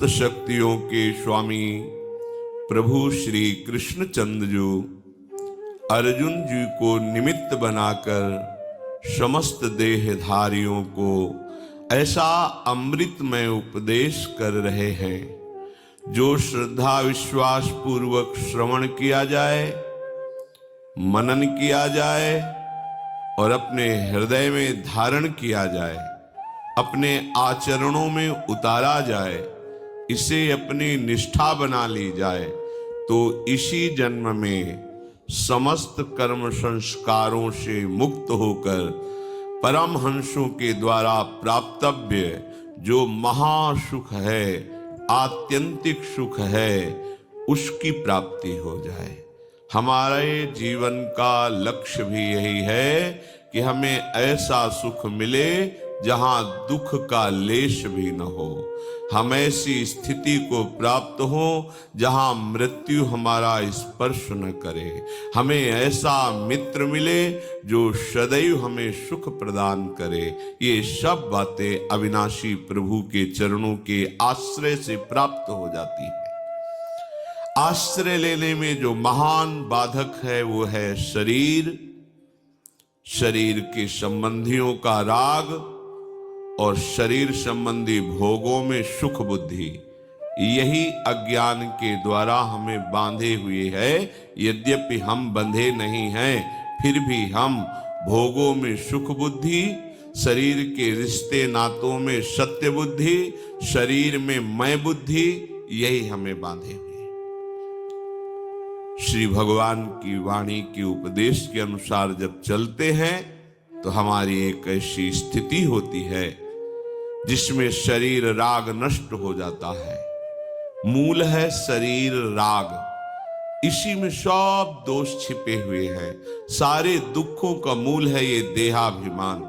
अनंत शक्तियों के स्वामी प्रभु श्री कृष्णचंद्र जो अर्जुन जी को निमित्त बनाकर समस्त देहधारियों को ऐसा अमृतमय उपदेश कर रहे हैं जो श्रद्धा विश्वास पूर्वक श्रवण किया जाए, मनन किया जाए और अपने हृदय में धारण किया जाए, अपने आचरणों में उतारा जाए, इसे अपनी निष्ठा बना ली जाए, तो इसी जन्म में समस्त कर्म संस्कारों से मुक्त होकर परमहंसों के द्वारा प्राप्तव्य जो महासुख है, आत्यंतिक सुख है, उसकी प्राप्ति हो जाए। हमारे जीवन का लक्ष्य भी यही है कि हमें ऐसा सुख मिले जहां दुख का लेश भी न हो, हम ऐसी स्थिति को प्राप्त हो जहां मृत्यु हमारा स्पर्श न करे, हमें ऐसा मित्र मिले जो सदैव हमें सुख प्रदान करे। ये सब बातें अविनाशी प्रभु के चरणों के आश्रय से प्राप्त हो जाती है। आश्रय लेने में जो महान बाधक है वो है शरीर, शरीर के संबंधियों का राग और शरीर संबंधी भोगों में सुख बुद्धि। यही अज्ञान के द्वारा हमें बांधे हुए है। यद्यपि हम बंधे नहीं हैं, फिर भी हम भोगों में सुख बुद्धि, शरीर के रिश्ते नातों में सत्य बुद्धि, शरीर में मैं बुद्धि, यही हमें बांधे हुए। श्री भगवान की वाणी के उपदेश के अनुसार जब चलते हैं तो हमारी एक ऐसी स्थिति होती है जिसमें शरीर राग नष्ट हो जाता है। मूल है शरीर राग, इसी में सब दोष छिपे हुए हैं। सारे दुखों का मूल है ये देहाभिमान।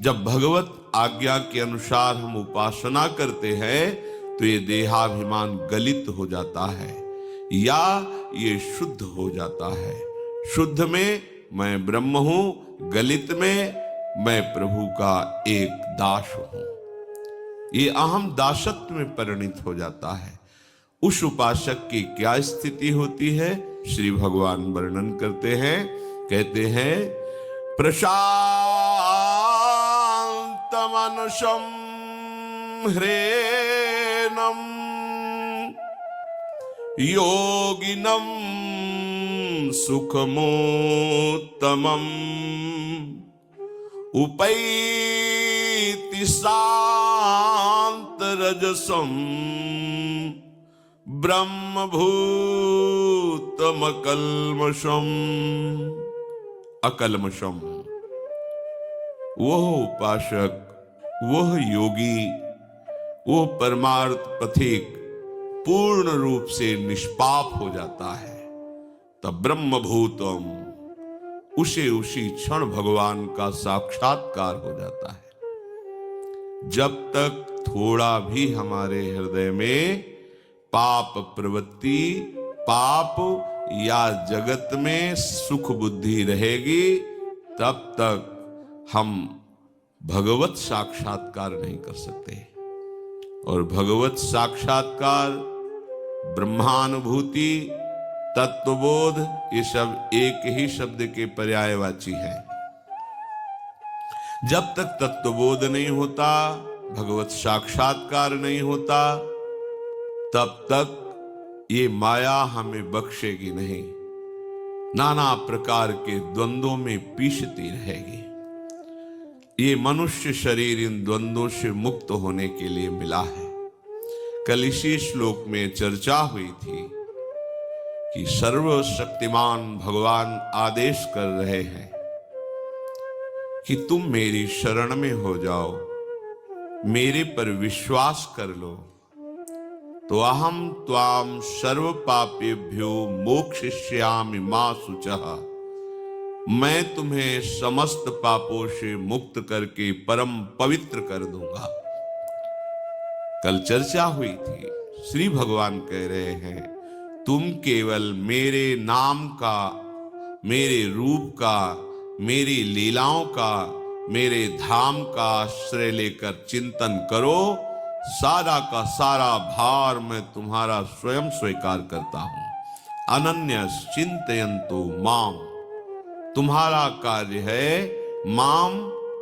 जब भगवत आज्ञा के अनुसार हम उपासना करते हैं तो ये देहाभिमान गलित हो जाता है या ये शुद्ध हो जाता है। शुद्ध में मैं ब्रह्म हूं, गलित में मैं प्रभु का एक दास हूं। ये अहम दासत्व में परिणित हो जाता है। उस उपासक की क्या स्थिति होती है, श्री भगवान वर्णन करते हैं। कहते हैं, प्रशांत मनसं ह्रेनम योगिनम सुखमोत्तमम् उपैति शांत रजसम ब्रह्मभूतमकल्मषम। अकल्मषम, वह उपासक, वह योगी, वह परमार्थ पथिक पूर्ण रूप से निष्पाप हो जाता है। तब ब्रह्मभूतम, उसे उसी क्षण भगवान का साक्षात्कार हो जाता है। जब तक थोड़ा भी हमारे हृदय में पाप प्रवृत्ति, पाप या जगत में सुख बुद्धि रहेगी, तब तक हम भगवत साक्षात्कार नहीं कर सकते। और भगवत साक्षात्कार, ब्रह्मानुभूति, तत्वबोध, ये सब एक ही शब्द के पर्यायवाची है। जब तक तत्वबोध नहीं होता, भगवत साक्षात्कार नहीं होता, तब तक ये माया हमें बख्शेगी नहीं, नाना प्रकार के द्वंद्वों में पीसती रहेगी। ये मनुष्य शरीर इन द्वंद्वों से मुक्त होने के लिए मिला है। कल इसी श्लोक में चर्चा हुई थी कि सर्वशक्तिमान भगवान आदेश कर रहे हैं कि तुम मेरी शरण में हो जाओ, मेरे पर विश्वास कर लो, तो अहम त्वाम सर्व पापेभ्यो मोक्षयिष्यामि मा शुचः। मैं तुम्हें समस्त पापों से मुक्त करके परम पवित्र कर दूंगा। कल चर्चा हुई थी, श्री भगवान कह रहे हैं, तुम केवल मेरे नाम का, मेरे रूप का, मेरी लीलाओं का, मेरे धाम का आश्रय लेकर चिंतन करो, सारा का सारा भार मैं तुम्हारा स्वयं स्वीकार करता हूं। अनन्य चिंतयन्तो माम, तुम्हारा कार्य है माम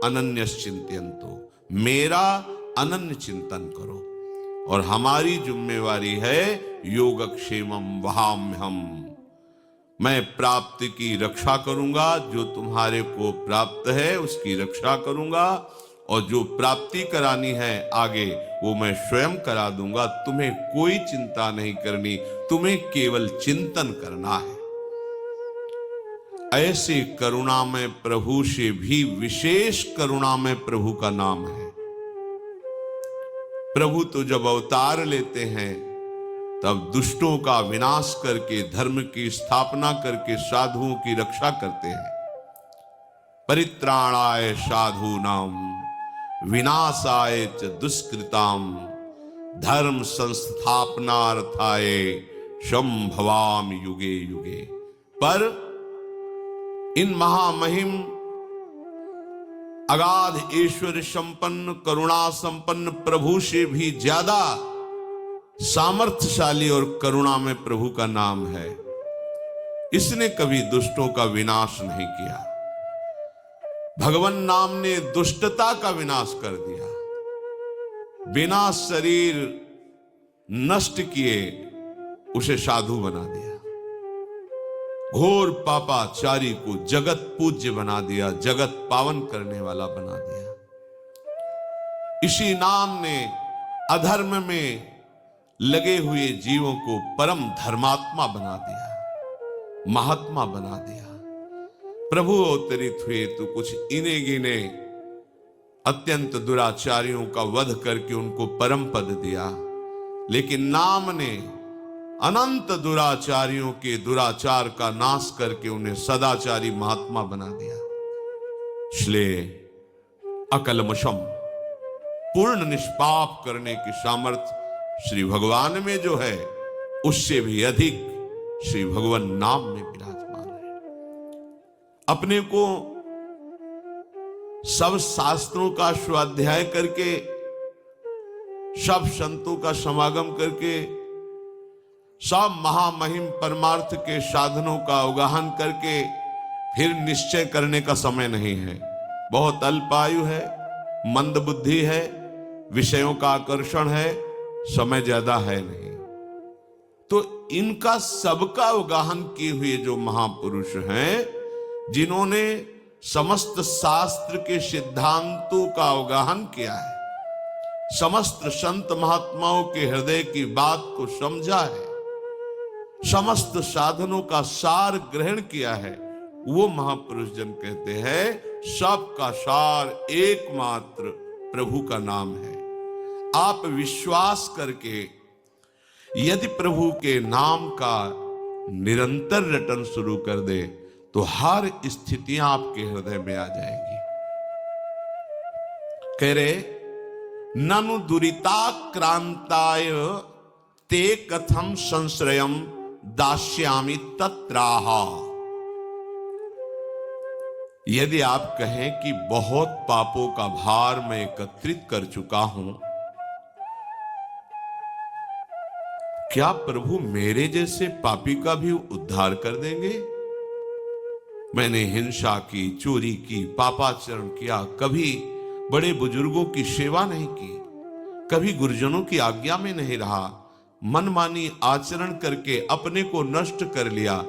अनन्य चिंतयन्तो, मेरा अनन्य चिंतन करो। और हमारी जिम्मेवारी है योगक्षेमम वहाम्यहम, मैं प्राप्ति की रक्षा करूंगा, जो तुम्हारे को प्राप्त है उसकी रक्षा करूंगा, और जो प्राप्ति करानी है आगे वो मैं स्वयं करा दूंगा। तुम्हें कोई चिंता नहीं करनी, तुम्हें केवल चिंतन करना है। ऐसे करुणामय प्रभु से भी विशेष करुणामय प्रभु का नाम है। प्रभु तो जब अवतार लेते हैं तब दुष्टों का विनाश करके धर्म की स्थापना करके साधुओं की रक्षा करते हैं। परित्राणाय साधूनां विनाशाय च दुष्कृताम धर्म संस्थापनार्थाय संभवामि युगे युगे। पर इन महामहिम अगाध ऐश्वर्य संपन्न करुणा संपन्न प्रभु से भी ज्यादा सामर्थ्यशाली और करुणा में प्रभु का नाम है। इसने कभी दुष्टों का विनाश नहीं किया। भगवान नाम ने दुष्टता का विनाश कर दिया। बिना शरीर नष्ट किए उसे साधु बना दिया। घोर पापाचारी को जगत पूज्य बना दिया, जगत पावन करने वाला बना दिया। इसी नाम ने अधर्म में लगे हुए जीवों को परम धर्मात्मा बना दिया, महात्मा बना दिया। प्रभु अवतरित हुए तो कुछ इने गिने अत्यंत दुराचारियों का वध करके उनको परम पद दिया, लेकिन नाम ने अनंत दुराचारियों के दुराचार का नाश करके उन्हें सदाचारी महात्मा बना दिया। इसलिए अकलमशम पूर्ण निष्पाप करने की सामर्थ्य श्री भगवान में जो है उससे भी अधिक श्री भगवान नाम में विराजमान है। अपने को सब शास्त्रों का स्वाध्याय करके, सब संतों का समागम करके, सब महामहिम परमार्थ के साधनों का अवगाहन करके फिर निश्चय करने का समय नहीं है। बहुत अल्पायु है, मंद बुद्धि है, विषयों का आकर्षण है, समय ज्यादा है नहीं। तो इनका सबका अवगाहन किए हुए जो महापुरुष हैं, जिन्होंने समस्त शास्त्र के सिद्धांतों का अवगाहन किया है, समस्त संत महात्माओं के हृदय की बात को समझा है, समस्त साधनों का सार ग्रहण किया है, वो महापुरुष जन कहते हैं सबका सार एकमात्र प्रभु का नाम है। आप विश्वास करके यदि प्रभु के नाम का निरंतर रटन शुरू कर दे तो हर स्थितियां आपके हृदय में आ जाएगी। कह रहे ननु दुरिताक्रांताय ते कथम संश्रयम दास्यामि तत्राहा। यदि आप कहें कि बहुत पापों का भार मैं एकत्रित कर चुका हूं, क्या प्रभु मेरे जैसे पापी का भी उद्धार कर देंगे? मैंने हिंसा की, चोरी की, पापाचरण किया, कभी बड़े बुजुर्गों की सेवा नहीं की, कभी गुरुजनों की आज्ञा में नहीं रहा, मनमानी आचरण करके अपने को नष्ट कर लिया,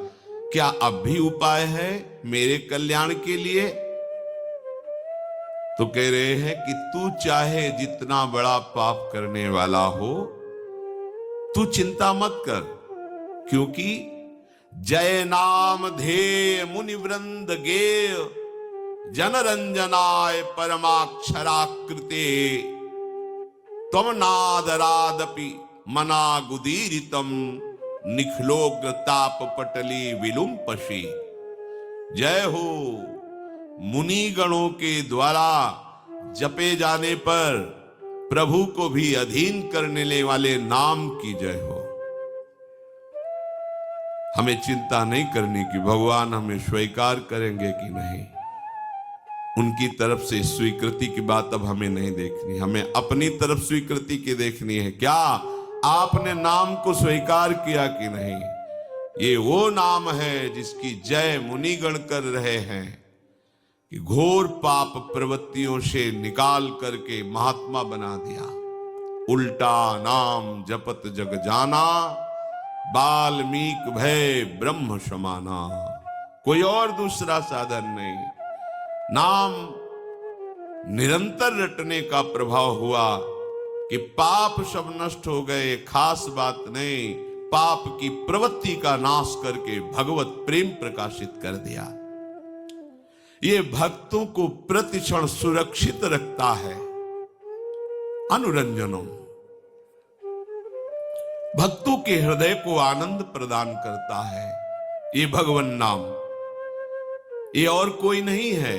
क्या अब भी उपाय है मेरे कल्याण के लिए? तो कह रहे हैं कि तू चाहे जितना बड़ा पाप करने वाला हो, तू चिंता मत कर, क्योंकि जय नाम धेय मुनि वृंद गेय जनरंजनाय परमाक्षराकृते त्वम नादरादपि मनागुदीरितम निखलोग्र ताप पटली विलुम्पशी। जय हो, मुनि गणों के द्वारा जपे जाने पर प्रभु को भी अधीन करने वाले नाम की जय हो। हमें चिंता नहीं करनी कि भगवान हमें स्वीकार करेंगे कि नहीं। उनकी तरफ से स्वीकृति की बात अब हमें नहीं देखनी, हमें अपनी तरफ स्वीकृति की देखनी है। क्या आपने नाम को स्वीकार किया कि नहीं? ये वो नाम है जिसकी जय मुनिगण कर रहे हैं कि घोर पाप प्रवृत्तियों से निकाल करके महात्मा बना दिया। उल्टा नाम जपत जग जाना, वाल्मीकि भय ब्रह्म समाना। कोई और दूसरा साधन नहीं, नाम निरंतर रटने का प्रभाव हुआ कि पाप सब नष्ट हो गए। खास बात नहीं, पाप की प्रवृत्ति का नाश करके भगवत प्रेम प्रकाशित कर दिया। ये भक्तों को प्रतिक्षण सुरक्षित रखता है। अनुरंजनों, भक्तों के हृदय को आनंद प्रदान करता है ये भगवन नाम। ये और कोई नहीं है,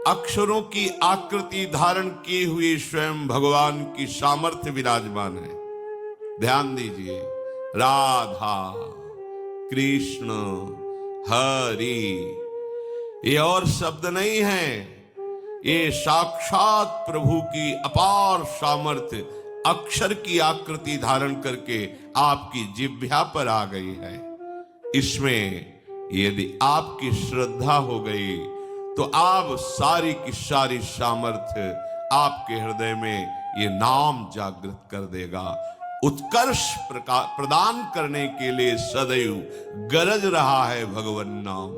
अक्षरों की आकृति धारण किए हुए स्वयं भगवान की सामर्थ्य विराजमान है। ध्यान दीजिए, राधा कृष्ण हरि, ये और शब्द नहीं है, ये साक्षात प्रभु की अपार सामर्थ्य अक्षर की आकृति धारण करके आपकी जिह्वा पर आ गई है। इसमें यदि आपकी श्रद्धा हो गई तो आप सारी की सारी सामर्थ्य आपके हृदय में ये नाम जागृत कर देगा। उत्कर्ष प्रदान करने के लिए सदैव गरज रहा है भगवन नाम।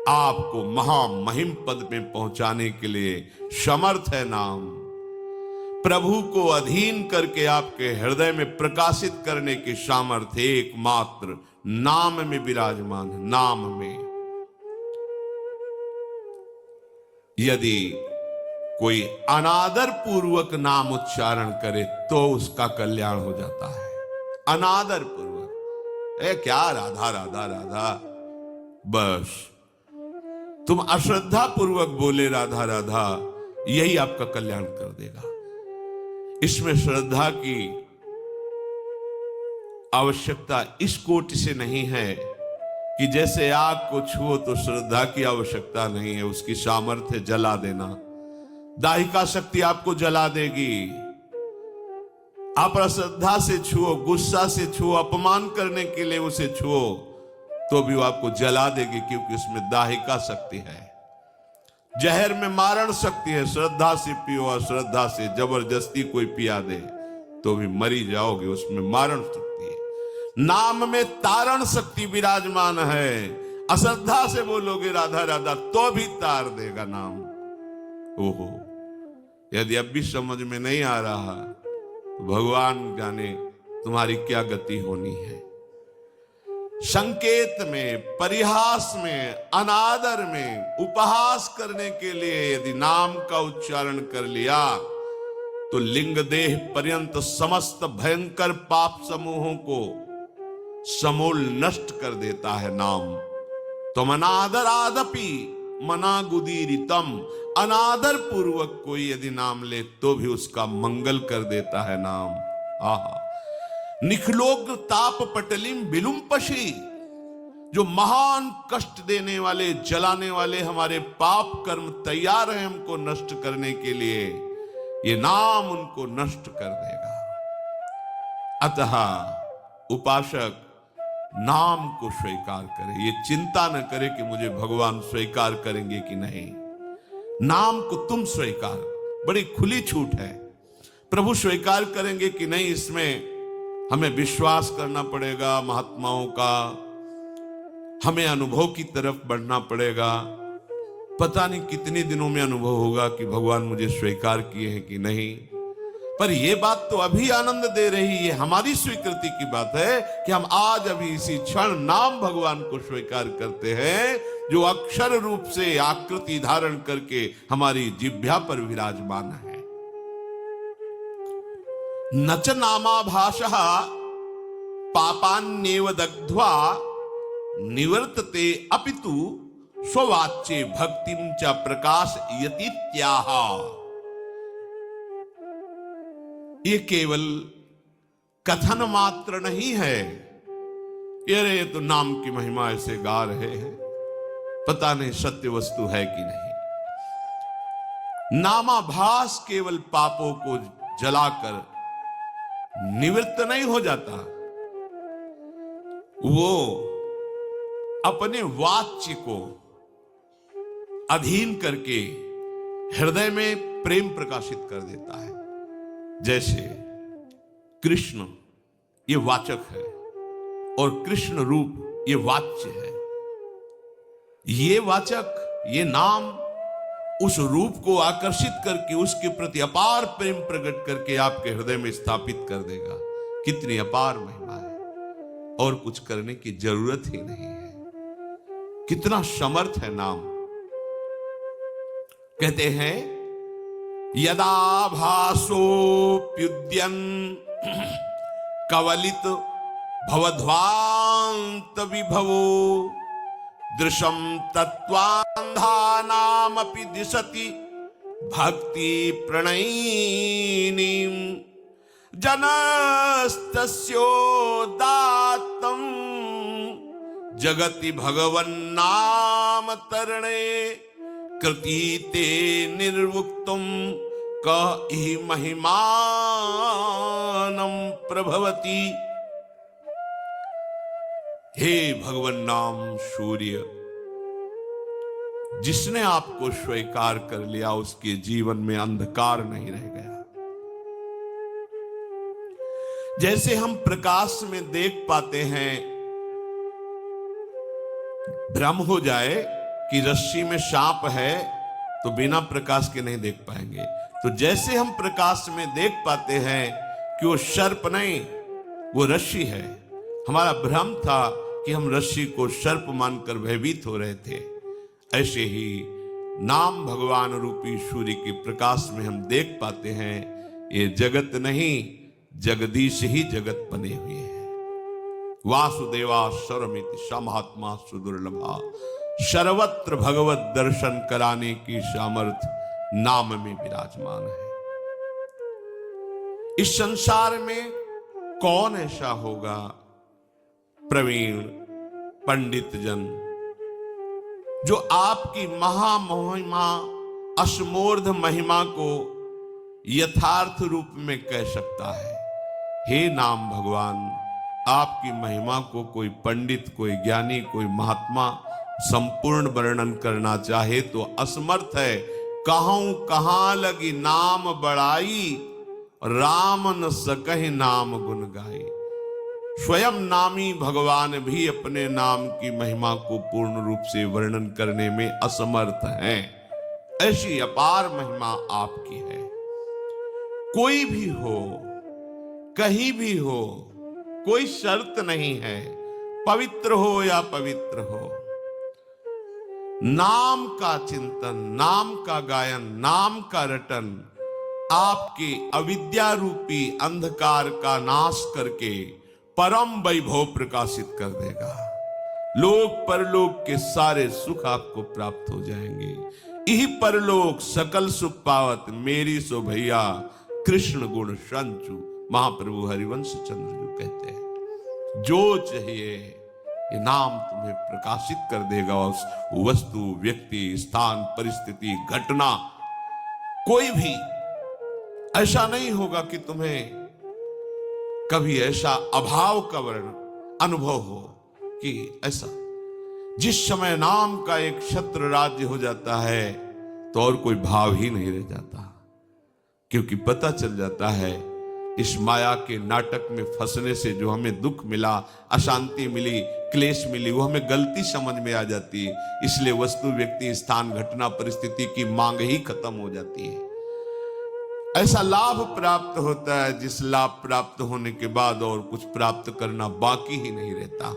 आपको महामहिम पद में पहुंचाने के लिए समर्थ है नाम। प्रभु को अधीन करके आपके हृदय में प्रकाशित करने की सामर्थ्य एकमात्र नाम में विराजमान है। नाम में यदि कोई अनादर पूर्वक नाम उच्चारण करे तो उसका कल्याण हो जाता है। अनादर पूर्वक, क्या राधा राधा राधा, बस तुम अश्रद्धा पूर्वक बोले राधा राधा, यही आपका कल्याण कर देगा। इसमें श्रद्धा की आवश्यकता इस कोटि से नहीं है कि जैसे आग को छुओ तो श्रद्धा की आवश्यकता नहीं है, उसकी सामर्थ्य जला देना। दाहिका शक्ति आपको जला देगी। आप अश्रद्धा से छुओ, गुस्सा से छुओ, अपमान करने के लिए उसे छुओ तो भी वो आपको जला देगी, क्योंकि उसमें दाहिका शक्ति है। जहर में मारण शक्ति है। श्रद्धा से पियो, अश्रद्धा से जबरदस्ती कोई पिया दे तो भी मरी जाओगे, उसमें मारण शक्ति है। नाम में तारण शक्ति विराजमान है। अश्रद्धा से बोलोगे राधा राधा तो भी तार देगा नाम। ओहो, यदि अब भी समझ में नहीं आ रहा तो भगवान जाने तुम्हारी क्या गति होनी है। संकेत में, परिहास में, अनादर में, उपहास करने के लिए यदि नाम का उच्चारण कर लिया तो लिंग देह पर्यंत समस्त भयंकर पाप समूहों को समूल नष्ट कर देता है नाम। तो अनादर आदपि मना गुदीरितम, अनादर पूर्वक कोई यदि नाम ले तो भी उसका मंगल कर देता है नाम। आहा, निखलोक ताप पटलिम विलुम्पशी, जो महान कष्ट देने वाले, जलाने वाले हमारे पाप कर्म तैयार हैं हमको नष्ट करने के लिए, ये नाम उनको नष्ट कर देगा। अतः उपासक नाम को स्वीकार करे, ये चिंता न करे कि मुझे भगवान स्वीकार करेंगे कि नहीं। नाम को तुम स्वीकार, बड़ी खुली छूट है। प्रभु स्वीकार करेंगे कि नहीं, इसमें हमें विश्वास करना पड़ेगा महात्माओं का, हमें अनुभव की तरफ बढ़ना पड़ेगा। पता नहीं कितने दिनों में अनुभव होगा कि भगवान मुझे स्वीकार किए हैं कि नहीं। पर यह बात तो अभी आनंद दे रही है, हमारी स्वीकृति की बात है कि हम आज अभी इसी क्षण नाम भगवान को स्वीकार करते हैं, जो अक्षर रूप से आकृति धारण करके हमारी जिह्वा पर विराजमान है। नच नामाभासः पापान्येव दग्ध्वा निवर्तते अपितु स्ववाच्ये भक्तिं च प्रकाशयतीत्याह। ये केवल कथन मात्र नहीं है। ये तो नाम की महिमा ऐसे गा रहे हैं, पता नहीं सत्य वस्तु है कि नहीं। नामाभास केवल पापों को जलाकर निवृत्त नहीं हो जाता, वो अपने वाच्य को अधीन करके हृदय में प्रेम प्रकाशित कर देता है। जैसे कृष्ण ये वाचक है और कृष्ण रूप ये वाच्य है। ये वाचक, ये नाम उस रूप को आकर्षित करके उसके प्रति अपार प्रेम प्रकट करके आपके हृदय में स्थापित कर देगा। कितनी अपार महिमा है, और कुछ करने की जरूरत ही नहीं है। कितना समर्थ है नाम। कहते हैं यदा भासोप्युद्यन् कवलित भवध्वांत विभवो दृशम तत्त्वान्धानामपि दिशति भक्ति प्रणयिनीं जनस्तस्योदात्तं जगति भगवन्नाम तरणे कृतीते निर्वुक्तुम कहि महिमानं प्रभवति। हे भगवन नाम सूर्य, जिसने आपको स्वीकार कर लिया उसके जीवन में अंधकार नहीं रह गया। जैसे हम प्रकाश में देख पाते हैं, भ्रम हो जाए कि रस्सी में सांप है तो बिना प्रकाश के नहीं देख पाएंगे, तो जैसे हम प्रकाश में देख पाते हैं कि वो सर्प नहीं, वो रस्सी है। हमारा भ्रम था कि हम रस्सी को सर्प मानकर भयभीत हो रहे थे। ऐसे ही नाम भगवान रूपी सूर्य के प्रकाश में हम देख पाते हैं ये जगत नहीं, जगदीश ही जगत बने हुए हैं। वासुदेवा सर्वमिति समहात्मा सुदुर्लभा, सर्वत्र भगवत दर्शन कराने की सामर्थ्य नाम में विराजमान है। इस संसार में कौन ऐसा होगा प्रवीण पंडित जन जो आपकी महामहिमा असमोर्ध महिमा को यथार्थ रूप में कह सकता है। हे नाम भगवान, आपकी महिमा को कोई पंडित, कोई ज्ञानी, कोई महात्मा संपूर्ण वर्णन करना चाहे तो असमर्थ है। कहूं कहां लगी नाम बड़ाई, राम न सकहि नाम गुण गाई। स्वयं नामी भगवान भी अपने नाम की महिमा को पूर्ण रूप से वर्णन करने में असमर्थ हैं। ऐसी अपार महिमा आपकी है। कोई भी हो, कहीं भी हो, कोई शर्त नहीं है, पवित्र हो या पवित्र हो। नाम का चिंतन, नाम का गायन, नाम का रटन आपके अविद्या रूपी अंधकार का नाश करके परम वैभव प्रकाशित कर देगा। लोक परलोक के सारे सुख आपको प्राप्त हो जाएंगे। यही परलोक सकल सुख पावत मेरी सो भैया कृष्ण गुण संचु, महाप्रभु हरिवंश चंद्र जी कहते हैं। जो चाहिए ये नाम तुम्हें प्रकाशित कर देगा। उस वस्तु, व्यक्ति, स्थान, परिस्थिति, घटना, कोई भी ऐसा नहीं होगा कि तुम्हें कभी ऐसा अभाव का वर्ण अनुभव हो कि ऐसा। जिस समय नाम का एक छत्र राज्य हो जाता है तो और कोई भाव ही नहीं रह जाता, क्योंकि पता चल जाता है इस माया के नाटक में फंसने से जो हमें दुख मिला, अशांति मिली, क्लेश मिली, वो हमें गलती समझ में आ जाती है। इसलिए वस्तु, व्यक्ति, स्थान, घटना, परिस्थिति की मांग ही खत्म हो जाती है। ऐसा लाभ प्राप्त होता है जिस लाभ प्राप्त होने के बाद और कुछ प्राप्त करना बाकी ही नहीं रहता।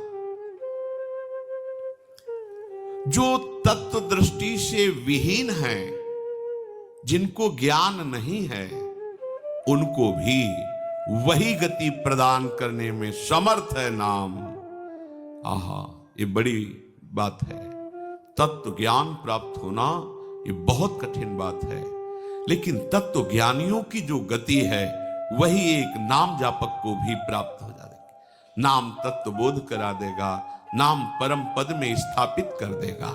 जो तत्व दृष्टि से विहीन हैं, जिनको ज्ञान नहीं है, उनको भी वही गति प्रदान करने में समर्थ है नाम। आहा, ये बड़ी बात है। तत्व ज्ञान प्राप्त होना ये बहुत कठिन बात है, लेकिन तत्व ज्ञानियों की जो गति है वही एक नाम जापक को भी प्राप्त हो जाएगी। नाम तत्व बोध करा देगा, नाम परम पद में स्थापित कर देगा।